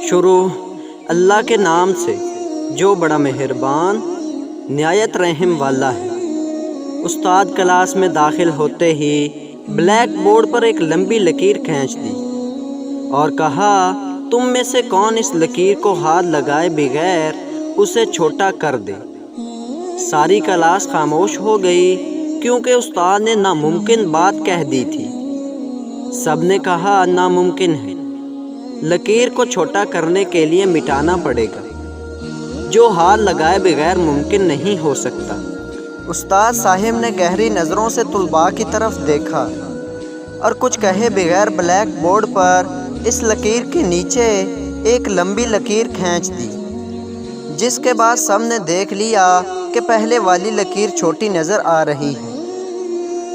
شروع اللہ کے نام سے جو بڑا مہربان نہایت رحم والا ہے۔ استاد کلاس میں داخل ہوتے ہی بلیک بورڈ پر ایک لمبی لکیر کھینچ دی اور کہا، تم میں سے کون اس لکیر کو ہاتھ لگائے بغیر اسے چھوٹا کر دے؟ ساری کلاس خاموش ہو گئی کیونکہ استاد نے ناممکن بات کہہ دی تھی۔ سب نے کہا ناممکن ہے، لکیر کو چھوٹا کرنے کے لیے مٹانا پڑے گا، جو ہاتھ لگائے بغیر ممکن نہیں ہو سکتا۔ استاد صاحب نے گہری نظروں سے طلباء کی طرف دیکھا اور کچھ کہے بغیر بلیک بورڈ پر اس لکیر کے نیچے ایک لمبی لکیر کھینچ دی، جس کے بعد سب نے دیکھ لیا کہ پہلے والی لکیر چھوٹی نظر آ رہی ہے۔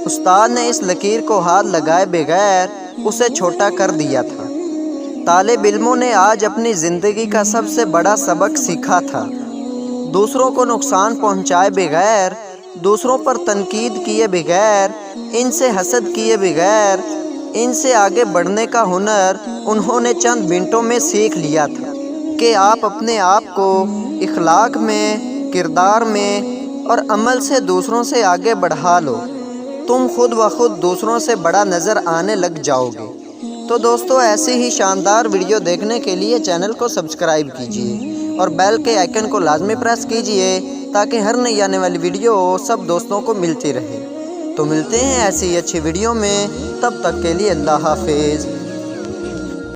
استاد نے اس لکیر کو ہاتھ لگائے بغیر اسے چھوٹا کر دیا تھا۔ طالب علموں نے آج اپنی زندگی کا سب سے بڑا سبق سیکھا تھا۔ دوسروں کو نقصان پہنچائے بغیر، دوسروں پر تنقید کیے بغیر، ان سے حسد کیے بغیر، ان سے آگے بڑھنے کا ہنر انہوں نے چند منٹوں میں سیکھ لیا تھا کہ آپ اپنے آپ کو اخلاق میں، کردار میں اور عمل سے دوسروں سے آگے بڑھا لو، تم خود بخود دوسروں سے بڑا نظر آنے لگ جاؤ گے۔ تو دوستو، ایسی ہی شاندار ویڈیو دیکھنے کے لیے چینل کو سبسکرائب کیجیے اور بیل کے آئیکن کو لازمی پریس کیجیے تاکہ ہر نئی آنے والی ویڈیو سب دوستوں کو ملتی رہے۔ تو ملتے ہیں ایسی اچھی ویڈیو میں، تب تک کے لیے اللہ حافظ۔